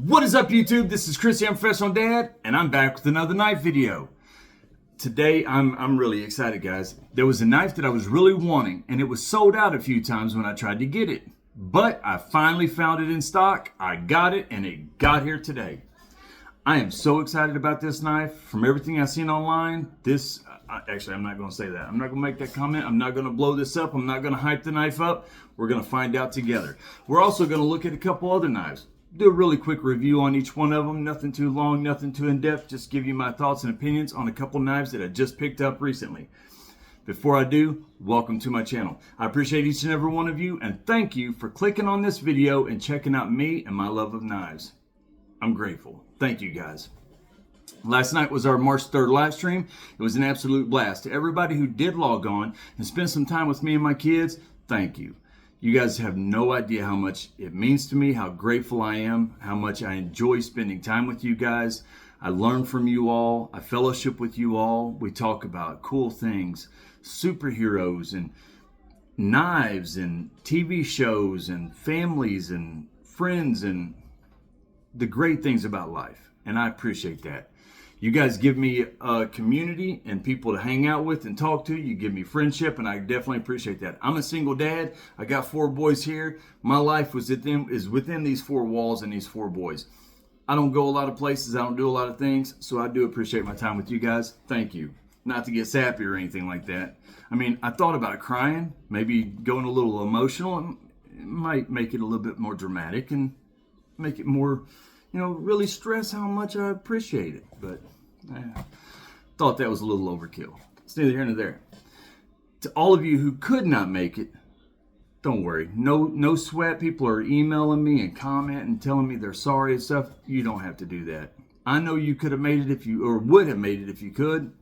What is up, YouTube? This is Chris, I'm Professional Dad, and I'm back with another knife video. Today, I'm really excited, guys. There was a knife that I was really wanting, and it was sold out a few times when I tried to get it. But I finally found it in stock, I got it, and it got here today. I am so excited about this knife. From everything I've seen online, actually, I'm not going to say that. I'm not going to make that comment. I'm not going to blow this up. I'm not going to hype the knife up. We're going to find out together. We're also going to look at a couple other knives. Do a really quick review on each one of them. Nothing too long, nothing too in-depth. Just give you my thoughts and opinions on a couple knives that I just picked up recently. Before I do, welcome to my channel. I appreciate each and every one of you, and thank you for clicking on this video and checking out me and my love of knives. I'm grateful. Thank you, guys. Last night was our March 3rd live stream. It was an absolute blast. To everybody who did log on and spend some time with me and my kids, thank you. You guys have no idea how much it means to me, how grateful I am, how much I enjoy spending time with you guys. I learn from you all. I fellowship with you all. We talk about cool things, superheroes and knives and TV shows and families and friends and the great things about life. And I appreciate that. You guys give me a community and people to hang out with and talk to. You give me friendship, and I definitely appreciate that. I'm a single dad. I got 4 boys here. My life is within these 4 walls and these 4 boys. I don't go a lot of places. I don't do a lot of things, so I do appreciate my time with you guys. Thank you. Not to get sappy or anything like that. I mean, I thought about crying, maybe going a little emotional. It might make it a little bit more dramatic and make it more, really stress how much I appreciate it. But I thought that was a little overkill. It's neither here nor there. To all of you who could not make it, don't worry. No sweat. People are emailing me and commenting and telling me they're sorry and stuff. You don't have to do that. I know you could have made it would have made it if you could.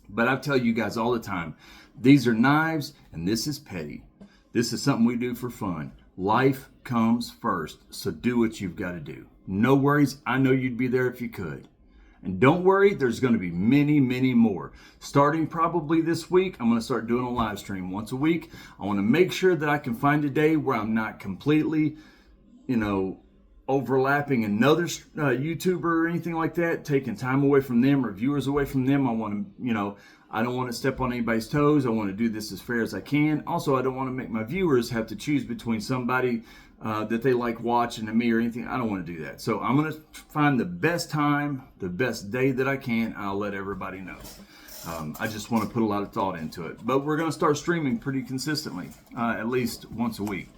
But I tell you guys all the time, these are knives and this is petty. This is something we do for fun. Life comes first, so do what you've got to do. No worries. I know you'd be there if you could. And don't worry, there's going to be many, many more. Starting probably this week, I'm going to start doing a live stream once a week. I want to make sure that I can find a day where I'm not completely, overlapping another YouTuber or anything like that, taking time away from them or viewers away from them. I want to, I don't want to step on anybody's toes. I want to do this as fair as I can. Also, I don't want to make my viewers have to choose between somebody that they like watching and me or anything. I don't want to do that. So I'm going to find the best time, the best day that I can. I'll let everybody know. I just want to put a lot of thought into it. But we're going to start streaming pretty consistently, at least once a week.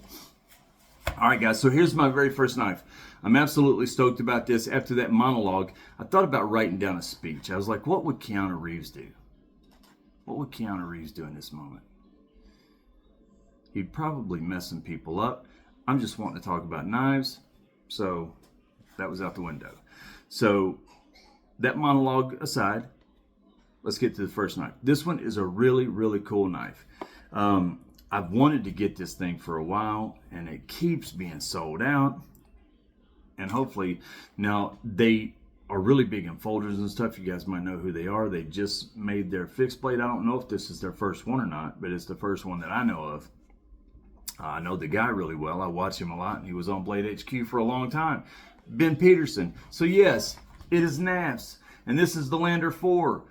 All right, guys, so here's my very first knife. I'm absolutely stoked about this. After that monologue, I thought about writing down a speech. I was like, what would Keanu Reeves do? What would Keanu Reeves do in this moment? He'd probably mess some people up. I'm just wanting to talk about knives, so that was out the window. So that monologue aside, let's get to the first knife. This one is a really, really cool knife. I've wanted to get this thing for a while, and it keeps being sold out. And hopefully, now they are really big in folders and stuff. You guys might know who they are. They just made their fixed blade. I don't know if this is their first one or not, but it's the first one that I know of. I know the guy really well. I watch him a lot, and he was on Blade HQ for a long time. Ben Peterson. So yes, it is NAFS, and this is the Lander 4.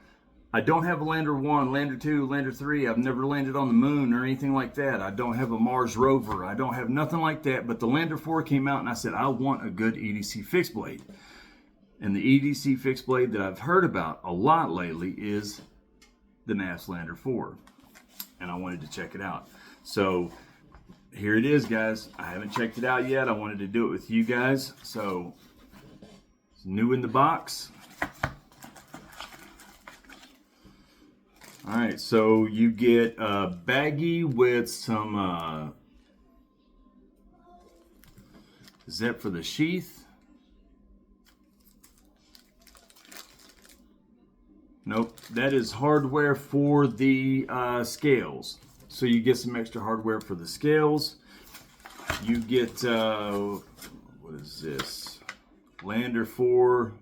I don't have a Lander 1, Lander 2, Lander 3. I've never landed on the moon or anything like that. I don't have a Mars rover. I don't have nothing like that. But the Lander 4 came out, and I said, I want a good EDC fixed blade. And the EDC fixed blade that I've heard about a lot lately is the NAFS Lander 4. And I wanted to check it out. So here it is, guys. I haven't checked it out yet. I wanted to do it with you guys. So it's new in the box. All right, so you get a baggie with some is that for the sheath? Nope, that is hardware for the scales. So you get some extra hardware for the scales. You get, what is this? Lander 4,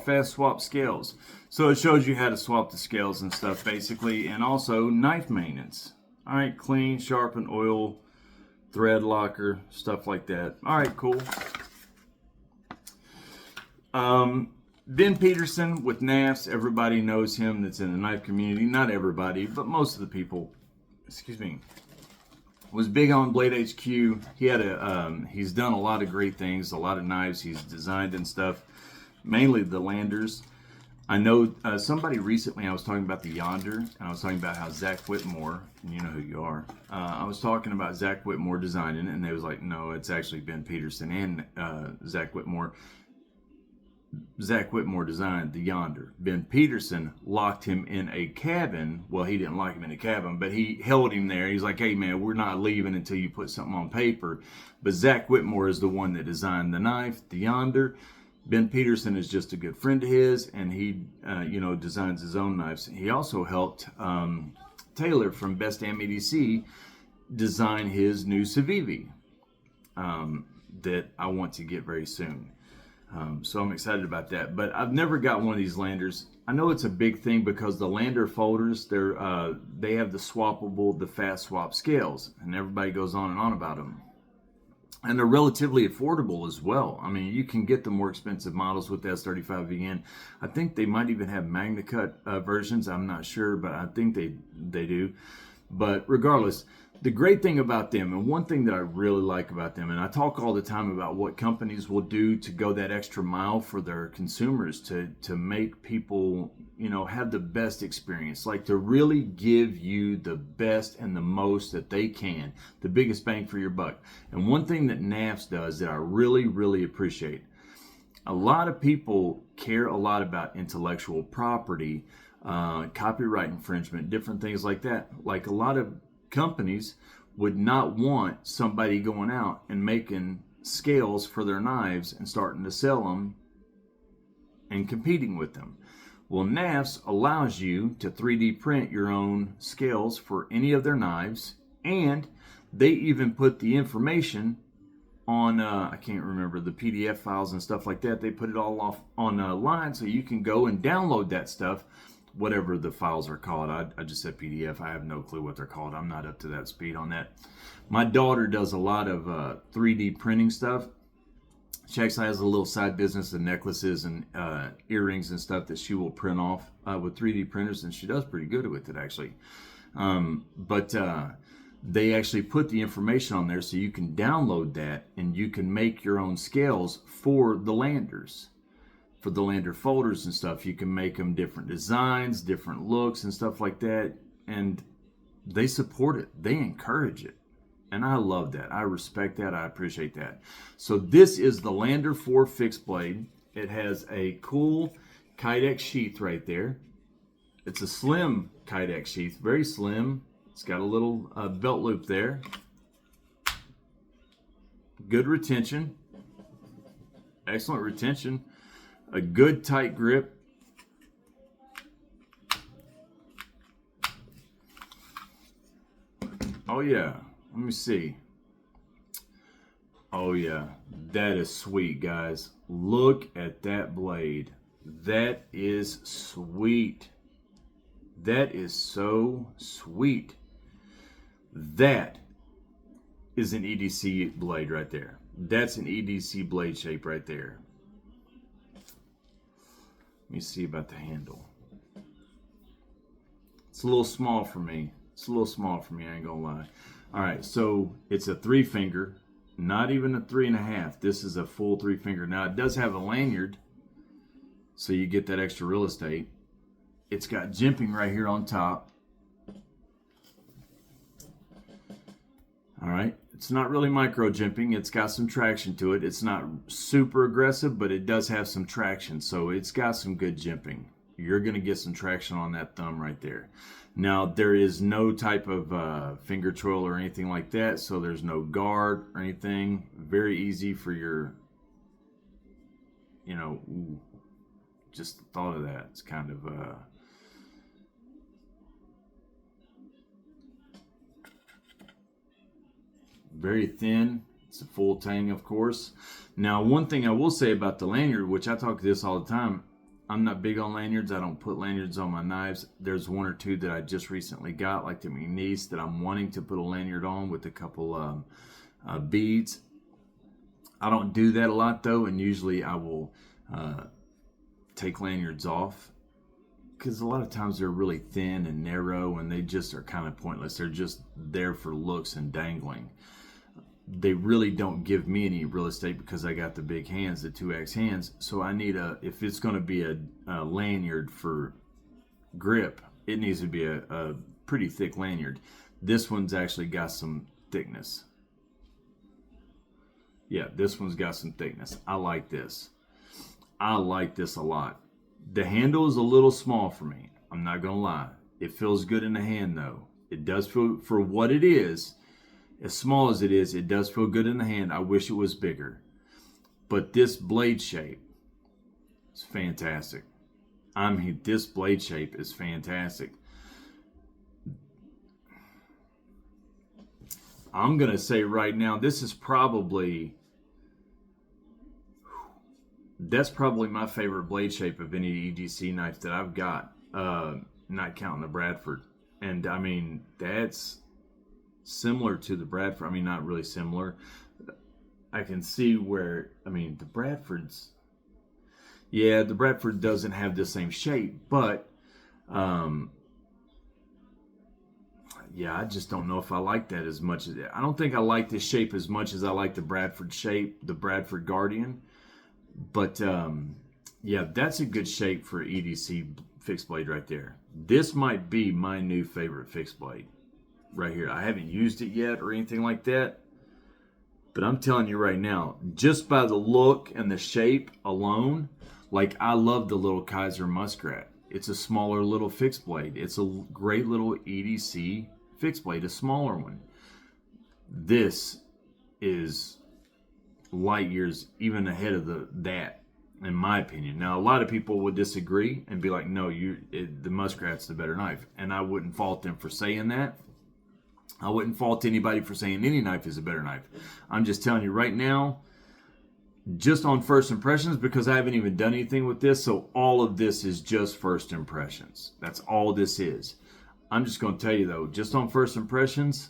fast swap scales. So it shows you how to swap the scales and stuff basically, and also knife maintenance. All right, clean, sharpen, oil, thread locker, stuff like that. All right, cool. Ben Peterson with NAFS, everybody knows him that's in the knife community. Not everybody, but most of the people, excuse me, was big on Blade HQ. He had he's done a lot of great things, a lot of knives he's designed and stuff, mainly the Landers. I know somebody recently, I was talking about the Yonder, and I was talking about how Zach Whitmore, and you know who you are, I was talking about Zach Whitmore designing it, and they was like, no, it's actually Ben Peterson and Zach Whitmore. Zach Whitmore designed the Yonder. Ben Peterson locked him in a cabin. Well, he didn't lock him in a cabin, but he held him there. He's like, hey, man, we're not leaving until you put something on paper. But Zach Whitmore is the one that designed the knife, the Yonder. Ben Peterson is just a good friend of his, and he, designs his own knives. He also helped Taylor from Best Damn EDC design his new Civivi that I want to get very soon. So I'm excited about that. But I've never got one of these Landers. I know it's a big thing because the Lander folders, they have the swappable, the fast swap scales, and everybody goes on and on about them. And they're relatively affordable as well. I mean, you can get the more expensive models with the S35VN. I think they might even have MagnaCut versions. I'm not sure, but I think they do. But regardless, the great thing about them, and one thing that I really like about them, and I talk all the time about what companies will do to go that extra mile for their consumers to make people, have the best experience, like to really give you the best and the most that they can, the biggest bang for your buck. And one thing that NAFS does that I really, really appreciate, a lot of people care a lot about intellectual property, copyright infringement, different things like that. Like a lot of companies would not want somebody going out and making scales for their knives and starting to sell them and competing with them. Well, NAFS allows you to 3D print your own scales for any of their knives, and they even put the information on, I can't remember, the PDF files and stuff like that. They put it all off online so you can go and download that stuff, whatever the files are called. I just said PDF. I have no clue what they're called. I'm not up to that speed on that. My daughter does a lot of 3D printing stuff. She actually has a little side business of necklaces and earrings and stuff that she will print off with 3D printers, and she does pretty good with it, actually. But they actually put the information on there so you can download that and you can make your own scales for the Landers. For the Lander folders and stuff, you can make them different designs, different looks and stuff like that, and they support it, they encourage it, and I love that. I respect that. I appreciate that. So this is the Lander 4 fixed blade. It has a cool Kydex sheath right there. It's a slim Kydex sheath, very slim. It's got a little belt loop there. Good retention, excellent retention. A good tight grip. Oh yeah, let me see. Oh yeah, that is sweet, guys. Look at that blade. That is sweet. That is so sweet. That is an EDC blade right there. That's an EDC blade shape right there. Let me see about the handle. It's a little small for me. I ain't gonna lie. All right, so it's a 3-finger, not even a 3.5. This is a full 3-finger. Now it does have a lanyard, so you get that extra real estate. It's got jimping right here on top. All right, it's not really micro jimping. It's got some traction to it. It's not super aggressive, but it does have some traction. So it's got some good jimping. You're going to get some traction on that thumb right there. Now, there is no type of finger twirl or anything like that. So there's no guard or anything. Very easy for your, just the thought of that. It's kind of, very thin. It's a full tang, of course. Now, one thing I will say about the lanyard, which I talk this all the time, I'm not big on lanyards. I don't put lanyards on my knives. There's one or two that I just recently got, like the McNeese, that I'm wanting to put a lanyard on with a couple beads. I don't do that a lot though, and usually I will take lanyards off because a lot of times they're really thin and narrow and they just are kind of pointless. They're just there for looks and dangling. They really don't give me any real estate because I got the big hands, the 2X hands. So I need if it's going to be a lanyard for grip, it needs to be a pretty thick lanyard. This one's actually got some thickness. Yeah, this one's got some thickness. I like this. I like this a lot. The handle is a little small for me. I'm not going to lie. It feels good in the hand though. It does feel, for what it is, as small as it is, it does feel good in the hand. I wish it was bigger. But this blade shape is fantastic. This blade shape is fantastic. I'm going to say right now, that's probably my favorite blade shape of any EDC knife that I've got, not counting the Bradford. And I mean, that's similar to the Bradford. I mean, not really similar. I can see where, I mean, the Bradford doesn't have the same shape, but yeah, I just don't know if I like that as much as I don't think I like this shape as much as I like the Bradford shape, the Bradford Guardian. But yeah, that's a good shape for EDC fixed blade right there. This might be my new favorite fixed blade right here. I haven't used it yet or anything like that, but I'm telling you right now, just by the look and the shape alone, like I love the little Kaiser Muskrat. It's a smaller little fixed blade. It's a great little EDC fixed blade, a smaller one. This is light years even ahead of that, in my opinion. Now, a lot of people would disagree and be like, no, the Muskrat's the better knife. And I wouldn't fault them for saying that. I wouldn't fault anybody for saying any knife is a better knife. I'm just telling you right now, just on first impressions, because I haven't even done anything with this, so all of this is just first impressions. That's all this is. I'm just going to tell you though, just on first impressions,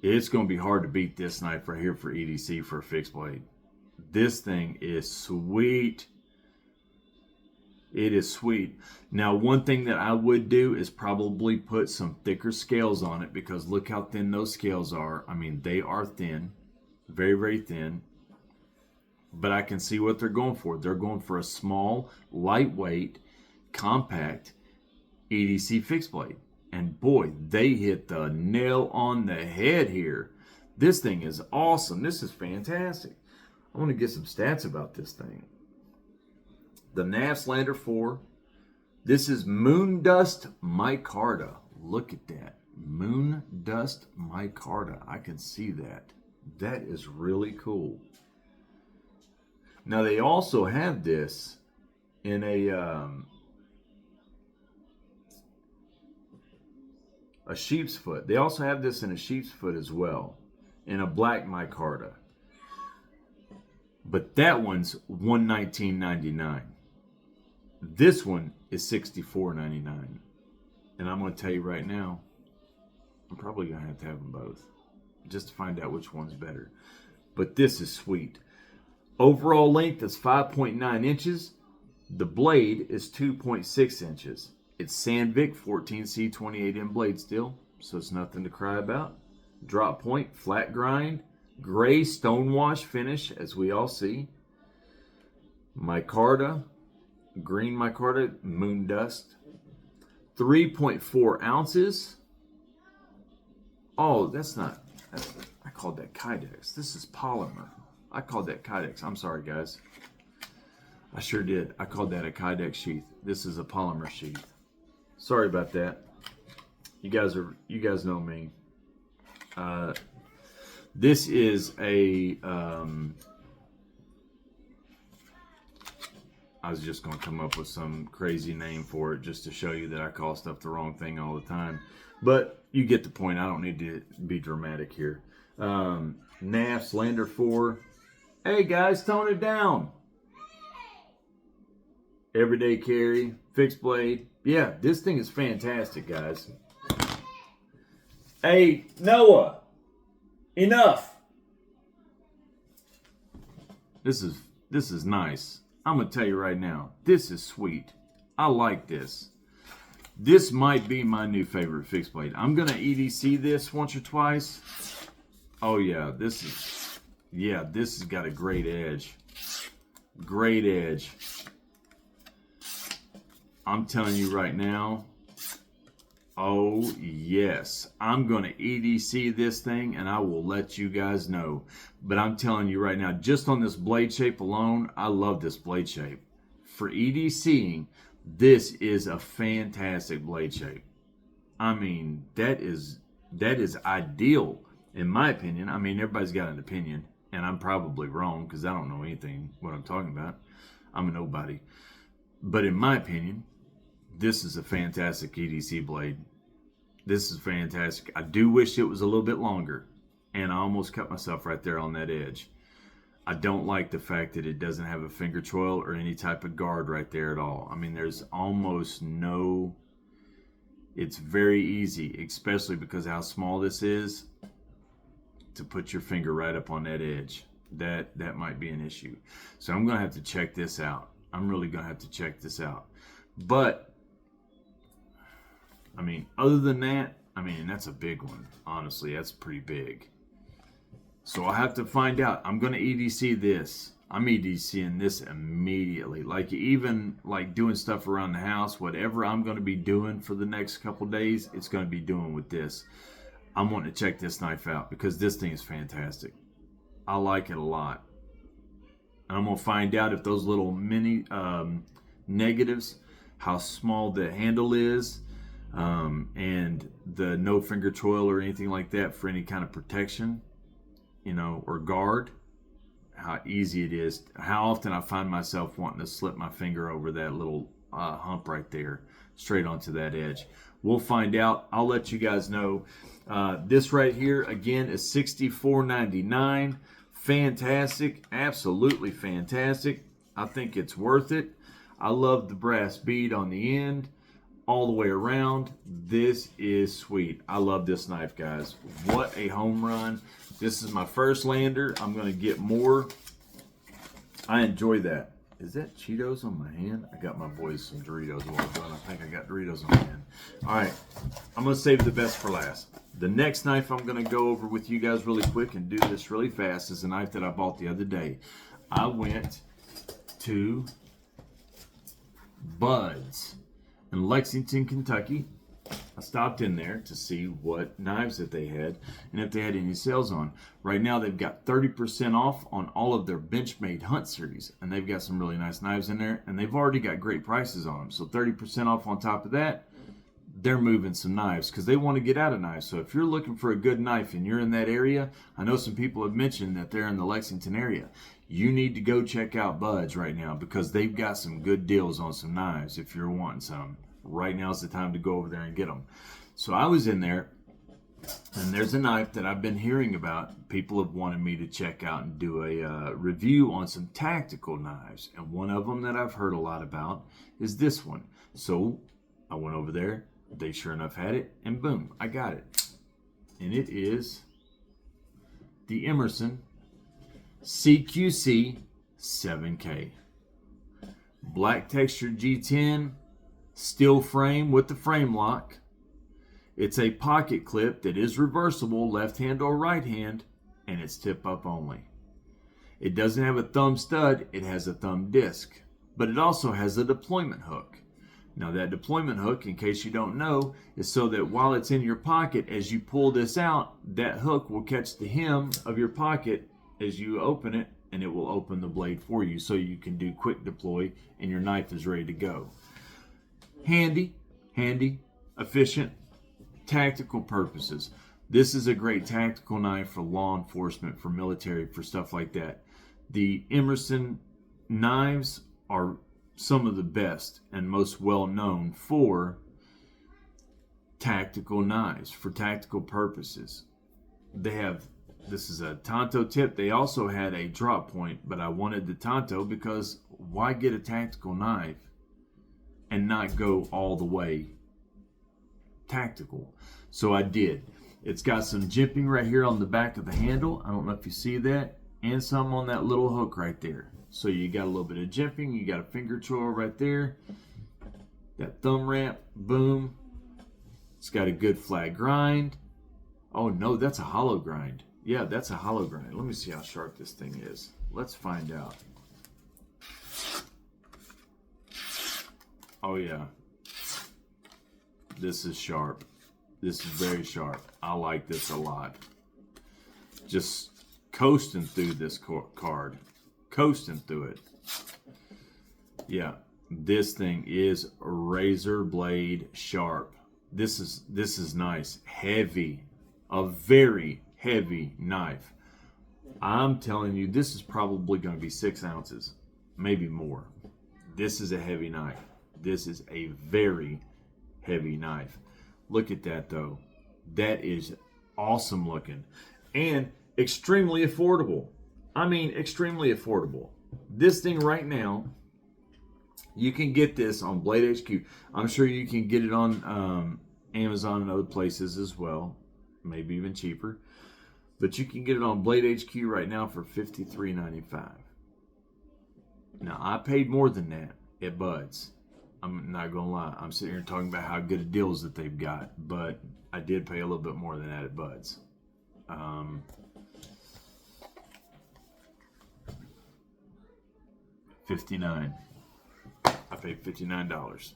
it's going to be hard to beat this knife right here for EDC for a fixed blade. This thing is sweet. It is sweet. Now, one thing that I would do is probably put some thicker scales on it, because look how thin those scales are. I mean, they are thin, very, very thin. But I can see what they're going for. They're going for a small, lightweight, compact EDC fixed blade. And boy, they hit the nail on the head here. This thing is awesome. This is fantastic. I want to get some stats about this thing. The Nafslander 4. This is Moondust Micarta. Look at that. Moondust Micarta. I can see that. That is really cool. Now, they also have this in a sheep's foot. They also have this in a sheep's foot as well, in a black micarta. But that one's $119.99. This one is $64.99. And I'm going to tell you right now, I'm probably going to have them both just to find out which one's better. But this is sweet. Overall length is 5.9 inches. The blade is 2.6 inches. It's Sandvik 14C 28M blade steel, so it's nothing to cry about. Drop point, flat grind, gray stonewash finish, as we all see. Micarta, green micarta, Moondust. 3.4 ounces. Oh, I called that Kydex. This is polymer. I called that Kydex. I'm sorry, guys. I sure did. I called that a Kydex sheath. This is a polymer sheath. Sorry about that. You guys know me. This is a I was just going to come up with some crazy name for it just to show you that I call stuff the wrong thing all the time. But you get the point. I don't need to be dramatic here. Nafslander 4. Hey guys, tone it down. Everyday carry, fixed blade. Yeah, this thing is fantastic, guys. Hey, Noah, enough. This is nice. I'm gonna tell you right now, this is sweet. I like this. This might be my new favorite fixed blade. I'm gonna EDC this once or twice. Oh yeah, this has got a great edge. Great edge. I'm telling you right now, oh yes, I'm going to EDC this thing and I will let you guys know. But I'm telling you right now, just on this blade shape alone, I love this blade shape. For EDCing, this is a fantastic blade shape. I mean, that is ideal in my opinion. I mean, everybody's got an opinion, and I'm probably wrong because I don't know anything what I'm talking about. I'm a nobody. But in my opinion, this is a fantastic EDC blade. This is fantastic. I do wish it was a little bit longer, and I almost cut myself right there on that edge. I don't like the fact that it doesn't have a finger choil or any type of guard right there at all. I mean, there's almost no... It's very easy, especially because of how small this is, to put your finger right up on that edge. That might be an issue. So I'm going to have to check this out. I'm really going to have to check this out. But, I mean, other than that, I mean, that's a big one. Honestly, that's pretty big. So I'll have to find out. I'm going to EDC this. I'm EDCing this immediately. Like, even like doing stuff around the house, whatever I'm going to be doing for the next couple days, it's going to be doing with this. I'm wanting to check this knife out because this thing is fantastic. I like it a lot. And I'm going to find out if those little mini negatives, how small the handle is, and the no finger choil or anything like that for any kind of protection, you know, or guard, how easy it is, how often I find myself wanting to slip my finger over that little hump right there, straight onto that edge. We'll find out. I'll let you guys know. This right here, again, is $64.99. Fantastic. Absolutely fantastic. I think it's worth it. I love the brass bead on the end all the way around. This is sweet. I love this knife, guys. What a home run. This is my first lander. I'm going to get more. I enjoy that. Is that Cheetos on my hand? I got my boys some Doritos while I'm done. I think I got Doritos on my hand. All right. I'm going to save the best for last. The next knife I'm going to go over with you guys really quick and do this really fast is a knife that I bought the other day. I went to Bud's in Lexington, Kentucky. I stopped in there to see what knives that they had and if they had any sales on. Right now they've got 30% off on all of their Benchmade Hunt series, and they've got some really nice knives in there, and they've already got great prices on them. So 30% off on top of that. They're moving some knives because they want to get out of knives. So if you're looking for a good knife and you're in that area, I know some people have mentioned that they're in the Lexington area. You need to go check out Bud's right now because they've got some good deals on some knives if you're wanting some. Right now is the time to go over there and get them. So I was in there, and there's a knife that I've been hearing about. People have wanted me to check out and do a review on some tactical knives. And one of them that I've heard a lot about is this one. So I went over there. They sure enough had it, and boom, I got it. And it is the Emerson CQC 7K. Black textured G10, steel frame with the frame lock. It's a pocket clip that is reversible, left hand or right hand, and it's tip up only. It doesn't have a thumb stud, it has a thumb disc, but it also has a deployment hook. Now that deployment hook, in case you don't know, is so that while it's in your pocket, as you pull this out, that hook will catch the hem of your pocket as you open it, and it will open the blade for you so you can do quick deploy and your knife is ready to go. Handy, efficient, tactical purposes. This is a great tactical knife for law enforcement, for military, for stuff like that. The Emerson knives are some of the best and most well known for tactical knives, for tactical purposes. They have, this is a Tanto tip. They also had a drop point, but I wanted the Tanto because why get a tactical knife and not go all the way tactical? So I did. It's got some jimping right here on the back of the handle. I don't know if you see that. and some on that little hook right there. So you got a little bit of jimping, you got a finger twirl right there, that thumb ramp, boom. It's got a good flat grind. Oh no, that's a hollow grind. Yeah, that's a hollow grind. Let me see how sharp this thing is. Let's find out. Oh yeah, this is sharp. This is very sharp. I like this a lot. Just coasting through this card. Coasting through it. Yeah, this thing is razor blade sharp. This is nice. Heavy. A very heavy knife. I'm telling you, this is probably going to be 6 ounces. Maybe more. This is a heavy knife. This is a very heavy knife. Look at that though. That is awesome looking. And extremely affordable. I mean, extremely affordable. This thing right now, you can get this on Blade HQ. I'm sure you can get it on Amazon and other places as well. Maybe even cheaper. But you can get it on Blade HQ right now for $53.95. Now, I paid more than that at Bud's. I'm not going to lie. I'm sitting here talking about how good of deals that they've got. But I did pay a little bit more than that at Bud's. $59. I paid $59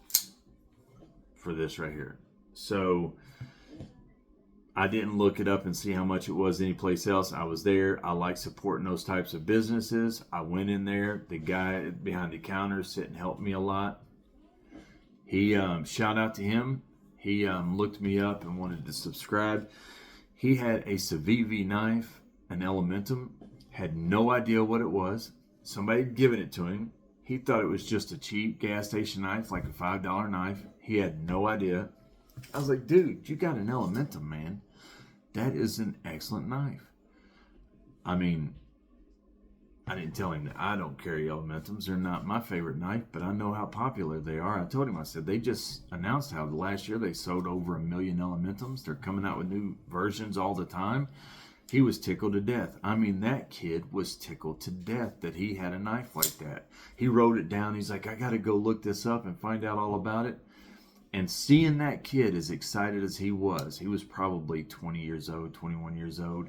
for this right here. So I didn't look it up and see how much it was anyplace else. I was there. I like supporting those types of businesses. I went in there. The guy behind the counter sit and helped me a lot. He shout out to him. He looked me up and wanted to subscribe. He had a Civivi knife, an Elementum. Had no idea what it was. Somebody had given it to him. He thought it was just a cheap gas station knife, like a $5 knife. He had no idea. I was like, dude, you got an Elementum, man. That is an excellent knife. I mean, I didn't tell him that I don't carry Elementums. They're not my favorite knife, but I know how popular they are. I told him, I said, they just announced how the last year they sold over 1 million Elementums. They're coming out with new versions all the time. He was tickled to death. I mean, that kid was tickled to death that he had a knife like that. He wrote it down. He's like, I got to go look this up and find out all about it. And seeing that kid as excited as he was probably 20 years old, 21 years old.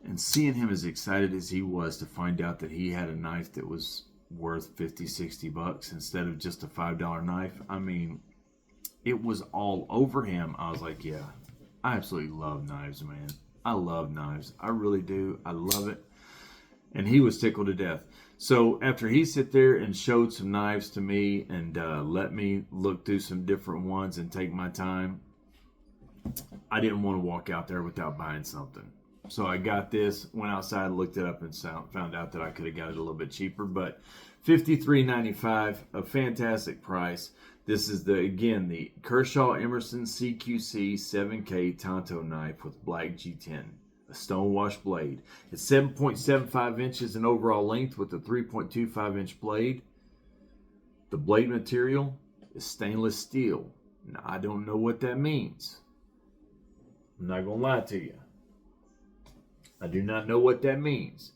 And seeing him as excited as he was to find out that he had a knife that was worth 50, 60 bucks instead of just a $5 knife. I mean, it was all over him. I was like, yeah, I absolutely love knives, man. I love knives. I really do. I love it. And he was tickled to death. So after he sat there and showed some knives to me and let me look through some different ones and take my time, I didn't want to walk out there without buying something. So I got this, went outside, looked it up, and found out that I could have got it a little bit cheaper. But $53.95, a fantastic price. This is the Kershaw Emerson CQC 7K Tonto knife with black G10, a stonewash blade. It's 7.75 inches in overall length with a 3.25 inch blade. The blade material is stainless steel. Now, I don't know what that means. I'm not going to lie to you. I do not know what that means.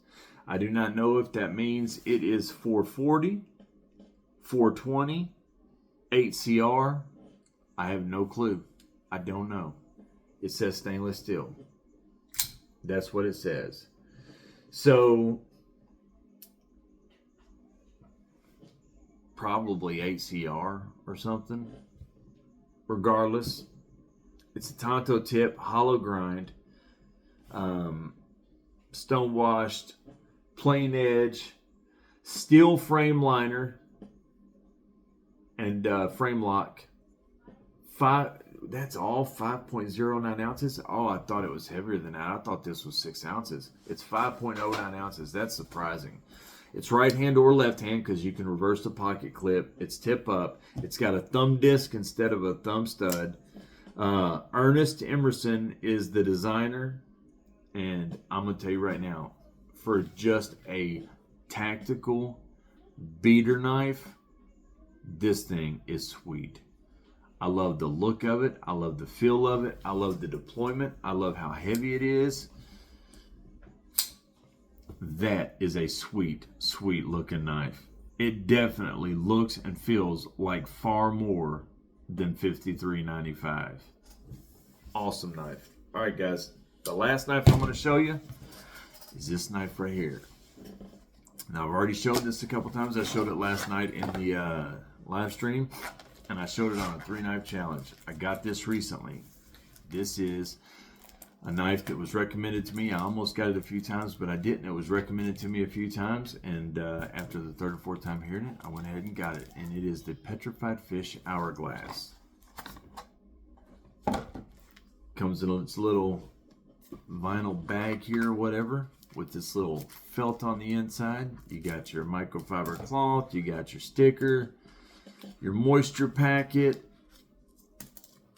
I do not know if that means it is 440, 420, 8CR. I have no clue. I don't know. It says stainless steel. That's what it says. So, probably 8CR or something. Regardless, it's a Tonto tip, hollow grind, stone washed, plain edge, steel frame liner, and frame lock. That's all 5.09 ounces. Oh, I thought it was heavier than that. I thought this was 6 ounces. It's 5.09 ounces. That's surprising. It's right hand or left hand because you can reverse the pocket clip. It's tip up. It's got a thumb disc instead of a thumb stud. Ernest Emerson is the designer. And I'm going to tell you right now, for just a tactical beater knife, this thing is sweet. I love the look of it. I love the feel of it. I love the deployment. I love how heavy it is. That is a sweet, sweet looking knife. It definitely looks and feels like far more than $53.95. Awesome knife. All right, guys. The last knife I'm going to show you is this knife right here. Now, I've already showed this a couple times. I showed it last night in the live stream, and I showed it on a 3-knife challenge. I got this recently. This is a knife that was recommended to me. I almost got it a few times, but I didn't. It was recommended to me a few times, and after the third or fourth time hearing it, I went ahead and got it, and it is the Petrified Fish Hourglass. Comes in its little vinyl bag here or whatever, with this little felt on the inside. You got your microfiber cloth, you got your sticker, your moisture packet,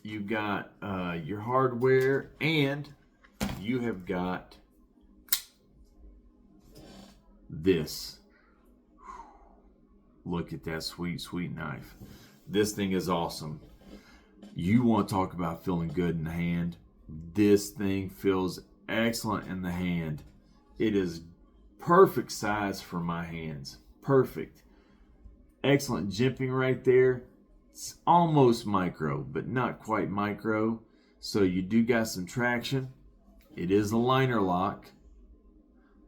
you got your hardware, and you have got this. Look at that sweet, sweet knife. This thing is awesome. You want to talk about feeling good in the hand. This thing feels excellent in the hand. It is perfect size for my hands. Perfect. Excellent jimping right there. It's almost micro, but not quite micro. So you do got some traction. It is a liner lock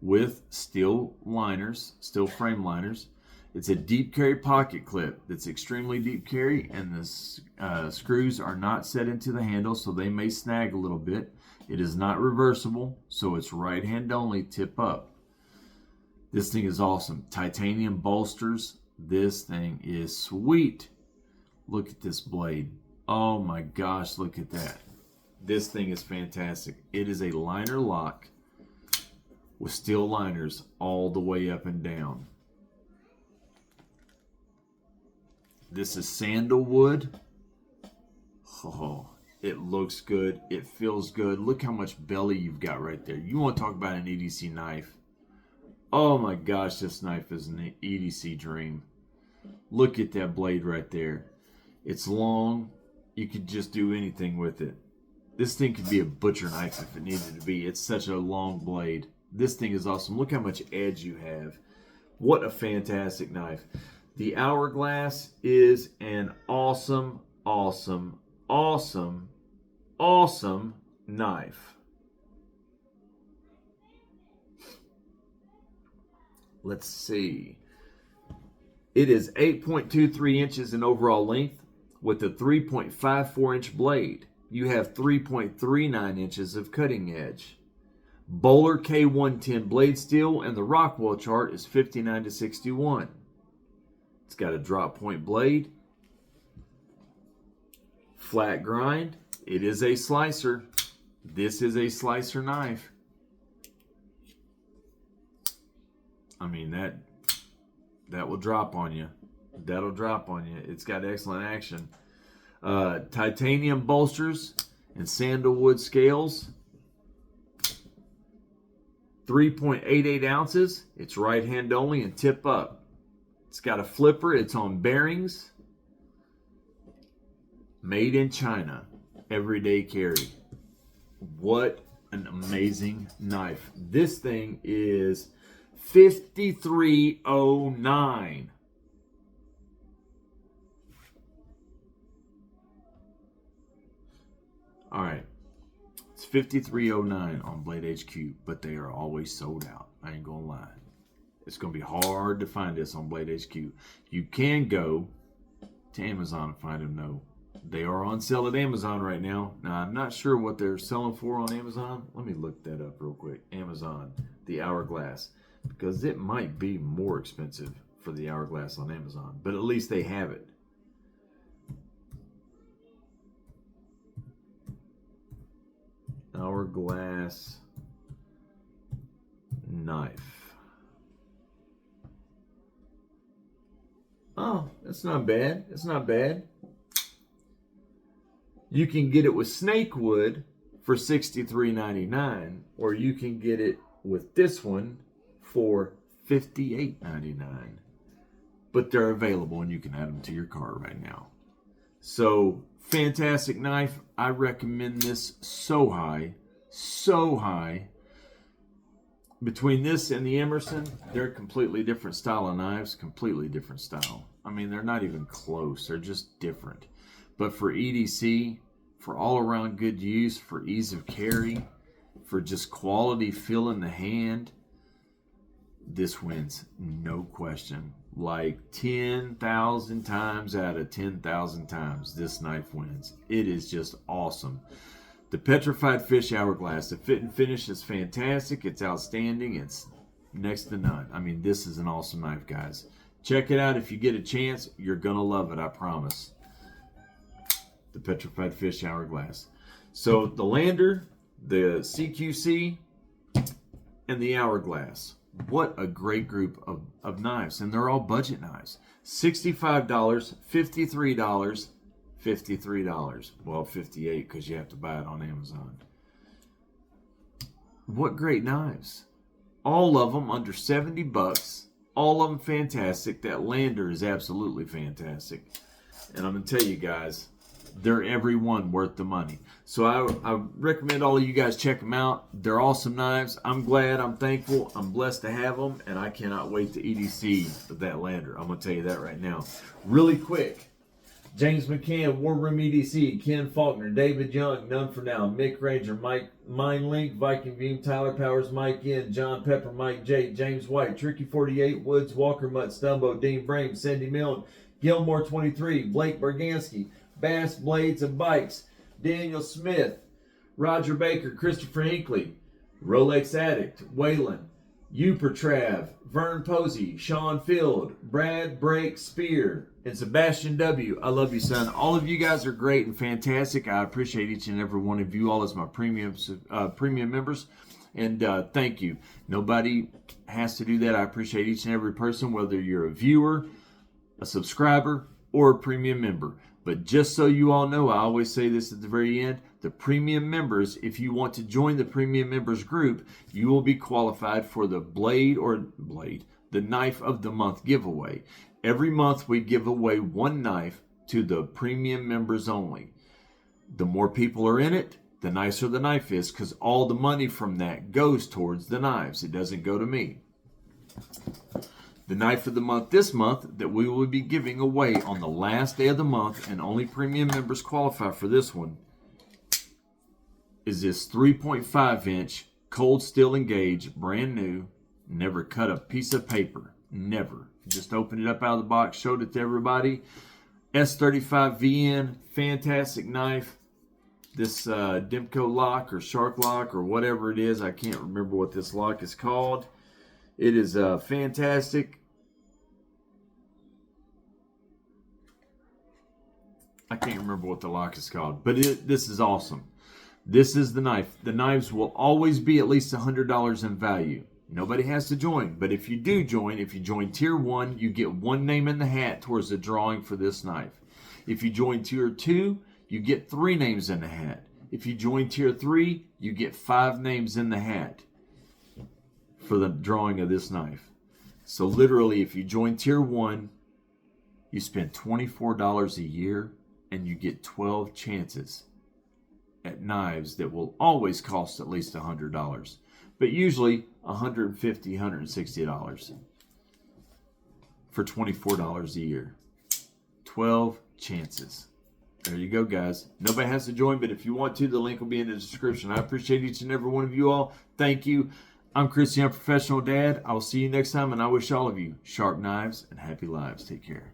with steel liners, steel frame liners. It's a deep carry pocket clip that's extremely deep carry, and the screws are not set into the handle, so they may snag a little bit. It is not reversible, so it's right hand only, tip up. This thing is awesome. Titanium bolsters. This thing is sweet. Look at this blade. Oh my gosh, look at that. This thing is fantastic. It is a liner lock with steel liners all the way up and down. This is sandalwood. Oh, it looks good. It feels good. Look how much belly you've got right there. You want to talk about an EDC knife. Oh my gosh, this knife is an EDC dream. Look at that blade right there. It's long. You could just do anything with it. This thing could be a butcher knife if it needed to be. It's such a long blade. This thing is awesome. Look how much edge you have. What a fantastic knife. The Hourglass is an awesome, awesome, awesome, awesome knife. Let's see. It is 8.23 inches in overall length with a 3.54 inch blade. You have 3.39 inches of cutting edge. Bowler K110 blade steel, and the Rockwell chart is 59/61. It's got a drop point blade, flat grind. It is a slicer. This is a slicer knife. I mean, that will drop on you. That'll drop on you. It's got excellent action. Titanium bolsters and sandalwood scales. 3.88 ounces. It's right hand only and tip up. It's got a flipper. It's on bearings. Made in China. Everyday carry. What an amazing knife. This thing is $53.09. All right. It's $53.09 on Blade HQ, but they are always sold out. I ain't gonna lie. It's gonna be hard to find this on Blade HQ. You can go to Amazon and find them, though. They are on sale at Amazon right now. Now, I'm not sure what they're selling for on Amazon. Let me look that up real quick. Amazon, the Hourglass. Because it might be more expensive for the Hourglass on Amazon. But at least they have it. Hourglass knife. Oh, that's not bad. That's not bad. You can get it with snakewood for $63.99, or you can get it with this one for $58.99. But they're available and you can add them to your cart right now. So, fantastic knife. I recommend this so high, so high. between this and the Emerson, they're a completely different style of knives, completely different style. I mean, they're not even close. They're just different. But for EDC, for all-around good use, for ease of carry, for just quality feel in the hand, this wins, no question. Like 10,000 times out of 10,000 times, this knife wins. It is just awesome. The Petrified Fish Hourglass, the fit and finish is fantastic. It's outstanding. It's next to none. I mean, this is an awesome knife, guys. Check it out if you get a chance. You're going to love it, I promise. The Petrified Fish Hourglass. So the Lander, the CQC, and the Hourglass. What a great group of knives. And they're all budget knives. $65, $53, $53. Well, $58 because you have to buy it on Amazon. What great knives. All of them under 70 bucks. All of them fantastic. That Lander is absolutely fantastic. And I'm going to tell you guys, they're every one worth the money. So I recommend all of you guys check them out. They're awesome knives. I'm glad, I'm thankful, I'm blessed to have them, and I cannot wait to EDC that Lander. I'm going to tell you that right now. Really quick, James McCann, War Room EDC, Ken Faulkner, David Young, None for Now, Mick Ranger, Mike Mindlink, Viking Beam, Tyler Powers, Mike N, John Pepper, Mike J, James White, Tricky 48, Woods, Walker Mutt, Stumbo, Dean Brame, Cindy Milne, Gilmore 23, Blake Bergansky, Bass Blades and Bikes, Daniel Smith, Roger Baker, Christopher Hinkley, Rolex Addict, Waylon, Upertrav, Vern Posey, Sean Field, Brad Brake Spear, and Sebastian W. I love you, son. All of you guys are great and fantastic. I appreciate each and every one of you all as my premium members. And thank you. Nobody has to do that. I appreciate each and every person, whether you're a viewer, a subscriber, or a premium member. But just so you all know, I always say this at the very end, the premium members, if you want to join the premium members group, you will be qualified for the the Knife of the Month giveaway. Every month we give away one knife to the premium members only. The more people are in it, the nicer the knife is, because all the money from that goes towards the knives. It doesn't go to me. The Knife of the Month this month that we will be giving away on the last day of the month, and only premium members qualify for this one, is this 3.5 inch cold steel engage, brand new, never cut a piece of paper, never. Just opened it up out of the box, showed it to everybody. S35VN, fantastic knife. This Demco lock or Shark lock or whatever it is, I can't remember what this lock is called. It is fantastic. I can't remember what the lock is called, but this is awesome. This is the knife. The knives will always be at least $100 in value. Nobody has to join, but if you do join, if you join Tier 1, you get one name in the hat towards the drawing for this knife. If you join Tier 2, you get 3 names in the hat. If you join Tier 3, you get 5 names in the hat for the drawing of this knife. So literally, if you join Tier 1, you spend $24 a year and you get 12 chances at knives that will always cost at least $100, but usually $150, $160 for $24 a year. 12 chances. There you go, guys. Nobody has to join, but if you want to, the link will be in the description. I appreciate each and every one of you all. Thank you. I'm Chris, the Unprofessional Dad. I will see you next time, and I wish all of you sharp knives and happy lives. Take care.